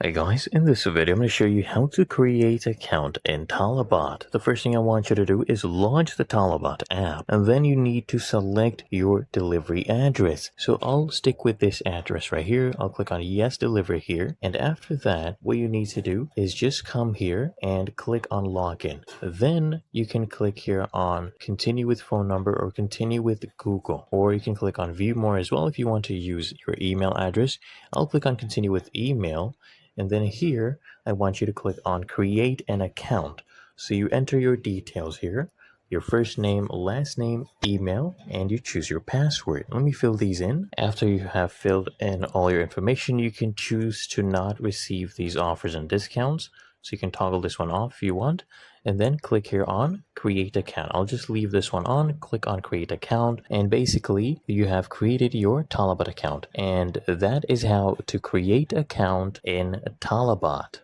Hey guys, in this video I'm going to show you how to create an account in Talabat. The first thing I want you to do is launch the Talabat app, and then you need to select your delivery address. So I'll stick with this address right here. I'll click on yes delivery here, and after that what you need to do is just come here and click on login. Then you can click here on continue with phone number or continue with Google, or you can click on view more as well if you want to use your email address. I'll click on continue with email. And then here, I want you to click on create an account. So you enter your details here, your first name, last name, email, and you choose your password. Let me fill these in. After you have filled in all your information, you can choose to not receive these offers and discounts. So you can toggle this one off if you want, and then click here on create account. I'll just leave this one on, click on create account, and basically you have created your Talabat account. And that is how to create account in Talabat.